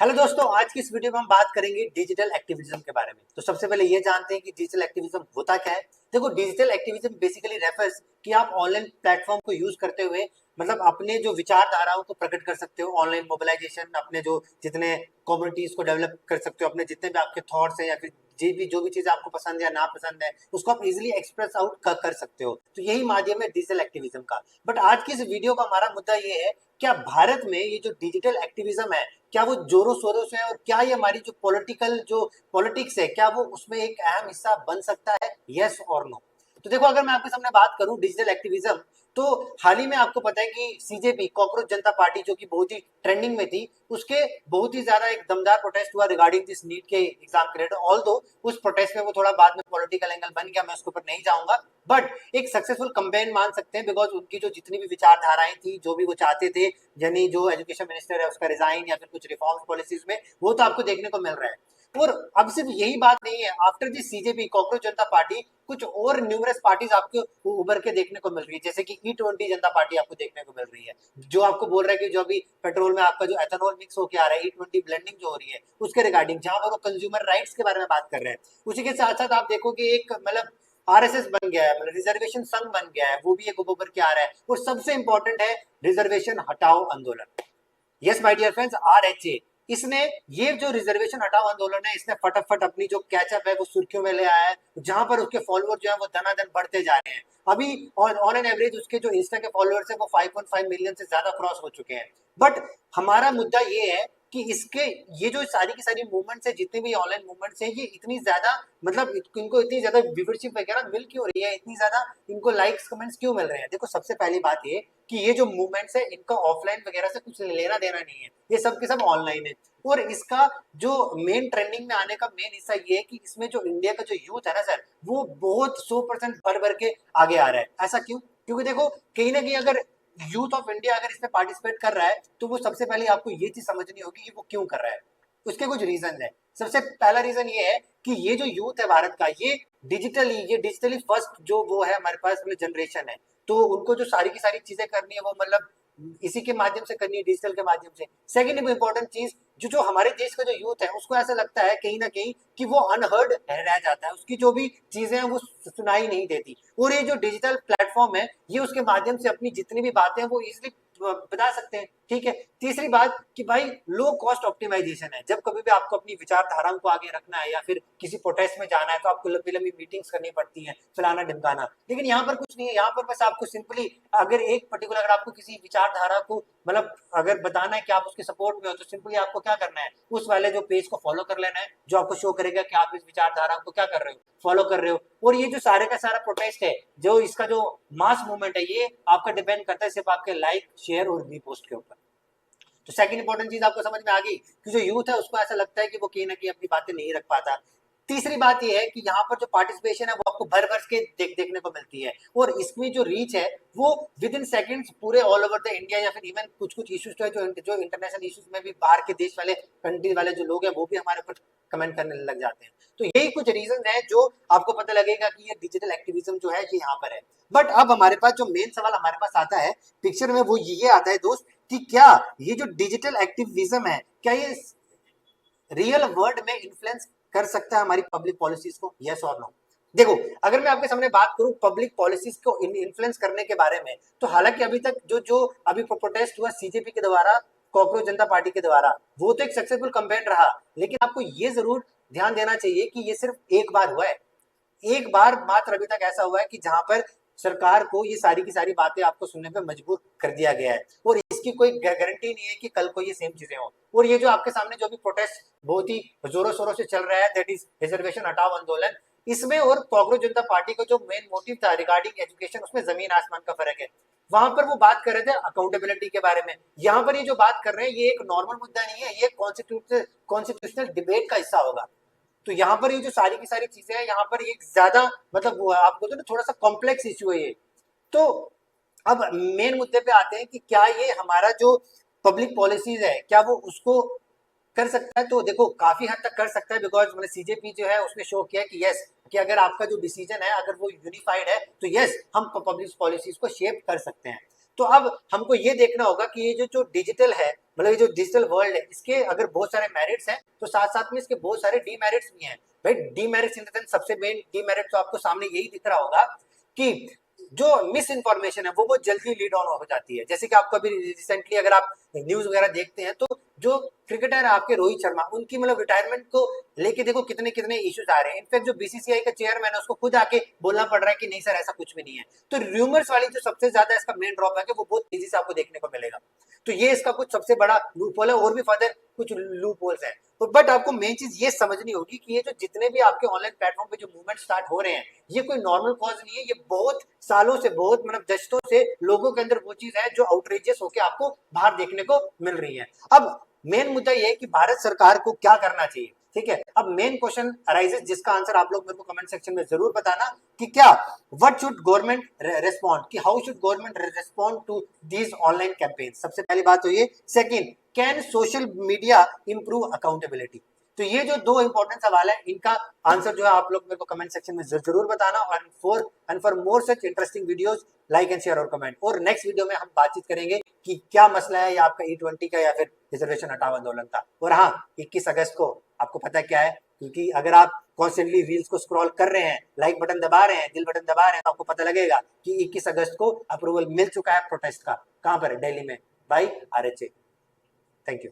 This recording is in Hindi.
हेलो दोस्तों, आज की इस वीडियो में हम बात करेंगे डिजिटल एक्टिविज्म के बारे में। तो सबसे पहले ये जानते हैं कि डिजिटल एक्टिविज्म होता क्या है। देखो, डिजिटल एक्टिविज्म बेसिकली रेफर्स कि आप ऑनलाइन प्लेटफॉर्म को यूज करते हुए मतलब अपने जो विचारधाराओं को प्रकट कर सकते हो, ऑनलाइन मोबिलाइजेशन, अपने जो जितने कम्युनिटीज को डेवलप कर सकते हो, अपने जितने भी आपके थॉट्स हैं या फिर जो भी चीज आपको पसंद है या ना पसंद है उसको आप इजिली एक्सप्रेस आउट कर सकते हो। तो यही माध्यम है डिजिटल एक्टिविज्म का। बट आज की इस वीडियो का हमारा मुद्दा ये है, क्या भारत में ये जो डिजिटल एक्टिविज्म है क्या वो जोरों शोरों से है, और क्या ये हमारी जो पॉलिटिक्स है क्या वो उसमें एक अहम हिस्सा बन सकता है, यस और नो। तो देखो, अगर मैं आपके सामने बात करूं डिजिटल एक्टिविज्म, तो हाल ही में आपको पता है कि सीजेपी कॉकरोच जनता पार्टी जो कि बहुत ही ट्रेंडिंग में थी, उसके बहुत ही ज्यादा एक दमदार प्रोटेस्ट हुआ रिगार्डिंग दिस नीट के एग्जाम के रिलेटेड। ऑल दो उस प्रोटेस्ट में वो थोड़ा बाद में पॉलिटिकल एंगल बन गया, मैं उसके ऊपर नहीं जाऊंगा, बट एक सक्सेसफुल कंपेन मान सकते हैं, बिकॉज उनकी जो जितनी भी विचारधाराएं थी, जो भी वो चाहते थे, यानी जो एजुकेशन मिनिस्टर है उसका रिजाइन या फिर कुछ रिफॉर्म्स पॉलिसीज में, वो तो आपको देखने को मिल रहा है। और अब सिर्फ यही बात नहीं है, after the CJP cockroach Janata party कुछ और न्यूमरस पार्टीज आपको उभर के देखने को मिल रही है, जैसे कि E20 जनता पार्टी आपको देखने को मिल रही है, जो आपको बोल रहा है कि जो अभी पेट्रोल में आपका जो एथेनॉल मिक्स होकर आ रहा है, E20 ब्लेंडिंग जो हो रही है उसके रिगार्डिंग, जहां पर वो कंज्यूमर राइट्स के बारे में बात कर रहे हैं। उसी के साथ साथ आप देखो कि एक मतलब आरएसएस बन गया है, मतलब रिजर्वेशन संघ बन गया है, वो भी एक उभर के आ रहा है। और सबसे इंपॉर्टेंट है रिजर्वेशन हटाओ आंदोलन। Yes my dear friends, RHA, इसने ये जो रिजर्वेशन हटाओ आंदोलन है, इसने फटाफट अपनी जो कैचअप है वो सुर्खियों में ले आया है, जहां पर उसके फॉलोअर जो है वो दनादन बढ़ते जा रहे हैं। अभी ऑन एन एवरेज उसके जो इंस्टा के फॉलोअर्स है वो 5.5 मिलियन से ज्यादा क्रॉस हो चुके हैं। बट हमारा मुद्दा ये है कि इसके ये जो सारी की सारी मूवमेंट्स है, जितने भी ऑनलाइन मूवमेंट्स है, ये इतनी ज्यादा मतलब इनको इतनी ज्यादा व्यूवरशिप वगैरह मिल क्यों रही है, इतनी ज्यादा इनको लाइक्स कमेंट्स क्यों मिल रहे हैं। देखो, सबसे पहली बात ये कि ये जो मूवमेंट्स है इनका ऑफलाइन वगैरह से कुछ लेना देना नहीं है, ये सब के सब ऑनलाइन है। और इसका जो मेन ट्रेंडिंग में आने का मेन हिस्सा ये है कि इसमें जो इंडिया का जो यूथ है ना सर, वो बहुत 100% भर भर के आगे आ रहा है। ऐसा क्यों? क्योंकि देखो, कहीं ना कहीं अगर यूथ ऑफ इंडिया अगर इसमें पार्टिसिपेट कर रहा है, तो वो सबसे पहले आपको ये चीज समझनी होगी कि वो क्यों कर रहा है। उसके कुछ रीजन है। सबसे पहला रीजन ये है कि ये जो यूथ है भारत का, ये डिजिटली फर्स्ट जो वो है हमारे पास जनरेशन है, तो उनको जो सारी की सारी चीजें करनी है वो मतलब इसी के माध्यम से करनी है, डिजिटल के माध्यम से। सेकंड इंपॉर्टेंट चीज, जो हमारे देश का जो यूथ है उसको ऐसा लगता है कहीं ना कहीं कि वो अनहर्ड रह जाता है, उसकी जो भी चीजें हैं वो सुनाई नहीं देती। और ये जो डिजिटल प्लेटफॉर्म है, ये उसके माध्यम से अपनी जितनी भी बातें हैं वो इजिली बता सकते हैं। ठीक है। तीसरी बात कि भाई लो कॉस्ट ऑप्टिमाइजेशन है। जब कभी भी आपको अपनी विचारधाराओं को आगे रखना है या फिर किसी प्रोटेस्ट में जाना है, तो आपको लंबी लंबी मीटिंग्स करनी पड़ती है, फलाना ढिमकाना। लेकिन यहाँ पर कुछ नहीं है, यहाँ पर बस आपको सिंपली अगर एक पर्टिकुलर अगर आपको किसी विचारधारा को मतलब अगर बताना है कि आप उसके सपोर्ट में हो, तो सिंपली आपको क्या करना है, उस वाले जो पेज को फॉलो कर लेना है, जो आपको शो करेगा कि आप इस विचारधारा को क्या कर रहे हो, फॉलो कर रहे हो। और ये जो सारे का सारा प्रोटेस्ट है, जो इसका जो मास मूवमेंट है, ये आपका डिपेंड करता है सिर्फ आपके लाइक, शेयर और रीपोस्ट के ऊपर। तो सेकंड इंपॉर्टेंट चीज आपको समझ में आ गई कि जो यूथ है उसको ऐसा लगता है कि वो कहीं ना कहीं अपनी बातें नहीं रख पाता। तीसरी बात यह है कि यहाँ पर जो पार्टिसिपेशन है वो आपको भर भर के देखने को मिलती है, और इसमें जो रीच है वो विद इन सेकेंड्स पूरे ऑल ओवर द इंडिया, या फिर इवन कुछ कुछ इश्यूज तो है जो इंटरनेशनल इश्यूज में भी बाहर के देश वाले कंट्री वाले जो लोग हैं वो भी हमारे ऊपर कमेंट करने लग जाते हैं। तो यही कुछ रीजन है जो आपको पता लगेगा कि ये डिजिटल एक्टिविज्म जो है ये यहाँ पर है। बट अब हमारे पास जो मेन सवाल हमारे पास आता है पिक्चर में, वो ये आता है दोस्त कि क्या ये जो डिजिटल एक्टिविज्म है क्या ये रियल वर्ल्ड में इन्फ्लुएंस कर सकता है हमारी पब्लिक पॉलिसीज को, यस और नो। देखो, अगर मैं आपके सामने बात करूं पब्लिक पॉलिसीज को इन्फ्लुएंस करने के बारे में, तो हालांकि अभी तक जो जो अभी प्रोटेस्ट हुआ सीजेपी के द्वारा, कॉकरोच जनता पार्टी के द्वारा, वो तो एक सक्सेसफुल कैंपेन रहा। लेकिन आपको ये जरूर ध्यान देना चाहिए कि ये सिर्फ एक बार हुआ है, एक बार मात्र अभी तक ऐसा हुआ है कि जहां पर सरकार को ये सारी की सारी बातें आपको सुनने पे मजबूर कर दिया गया है, और इसकी कोई गारंटी नहीं है कि कल को ये सेम चीजें हो। और ये जो आपके सामने जो भी प्रोटेस्ट बहुत ही जोरों शोरों से चल रहा है, दैट इज रिजर्वेशन हटाओ आंदोलन, इसमें और कांग्रेस जनता पार्टी का जो मेन मोटिव था रिगार्डिंग एजुकेशन, उसमें जमीन आसमान का फर्क है। वहां पर वो बात कर रहे थे अकाउंटेबिलिटी के बारे में, यहाँ पर ये जो बात कर रहे हैं ये एक नॉर्मल मुद्दा नहीं है, ये कॉन्स्टिट्यूशनल डिबेट का हिस्सा होगा। तो यहाँ पर ये जो सारी की सारी चीजें हैं, यहाँ पर ये ज्यादा मतलब वो आप बोलते ना थोड़ा सा कॉम्प्लेक्स इश्यू है ये। तो अब मेन मुद्दे पे आते हैं कि क्या ये हमारा जो पब्लिक पॉलिसीज है क्या वो उसको कर सकता है। तो देखो, काफी हद तक कर सकता है, बिकॉज मतलब सीजेपी जो है उसने शो किया कि यस, कि अगर आपका जो डिसीजन है अगर वो यूनिफाइड है, तो यस हम पब्लिक पॉलिसीज को शेप कर सकते हैं। तो अब हमको ये देखना होगा कि ये जो डिजिटल है, मतलब ये जो डिजिटल वर्ल्ड है, इसके अगर बहुत सारे मेरिट्स हैं तो साथ साथ में इसके बहुत सारे डीमेरिट्स भी हैं। भाई डीमेरिट्स इन द सेंस सबसे मेन डीमेरिट तो आपको सामने यही दिख रहा होगा कि जो मिस इन्फॉर्मेशन है वो बहुत जल्दी लीड ऑन हो जाती है। जैसे कि आपको अभी रिसेंटली अगर आप न्यूज वगैरह देखते हैं तो जो क्रिकेटर है आपके रोहित शर्मा, उनकी मतलब रिटायरमेंट को लेके देखो कितने कितने इश्यूज आ रहे हैं। इनफैक्ट जो बीसीसीआई का चेयरमैन है उसको खुद आके बोलना पड़ रहा है कि नहीं सर ऐसा कुछ भी नहीं है। तो रूमर्स वाली जो सबसे ज्यादा इसका मेन ड्रॉबैक है वो बहुत तेजी से आपको देखने को मिलेगा। तो ये इसका कुछ सबसे बड़ा लूप होल है, और भी फर्दर कुछ लूप होल्स है। तो बट आपको मेन चीज ये समझनी होगी कि ये जो जितने भी आपके ऑनलाइन प्लेटफॉर्म पे जो मूवमेंट स्टार्ट हो रहे हैं, ये कोई नॉर्मल कॉज नहीं है। ये बहुत सालों से, बहुत मतलब दशकों से लोगों के अंदर वो चीज है जो आउटरेजियस होकर आपको बाहर देखने को मिल रही है। अब मेन मुद्दा ये है कि भारत सरकार को क्या करना चाहिए, ठीक है। अब मेन क्वेश्चन अराइजेस जिसका आंसर आप लोग मेरे को कमेंट सेक्शन में जरूर बताना कि क्या व्हाट शुड गवर्नमेंट रेस्पॉन्ड, कि how should government respond to these online campaign. सबसे पहली बात तो ये। Second, can social media improve accountability. तो ये जो दो इंपॉर्टेंट सवाल है, इनका आंसर जो है आप लोग मेरे को कमेंट सेक्शन में जरूर बताना। और for more such interesting videos like and share और कमेंट। और नेक्स्ट वीडियो में हम बातचीत करेंगे कि क्या मसला है या आपका E20 का या फिर रिजर्वेशन हटाओ आंदोलन का। और हाँ, 21 अगस्त को आपको पता क्या है, क्योंकि अगर आप कॉन्स्टेंटली रील्स को स्क्रॉल कर रहे हैं, लाइक बटन दबा रहे हैं, दिल बटन दबा रहे हैं, तो आपको पता लगेगा कि 21 अगस्त को अप्रूवल मिल चुका है प्रोटेस्ट का। कहां पर है? दिल्ली में, बाई RHA। Thank you.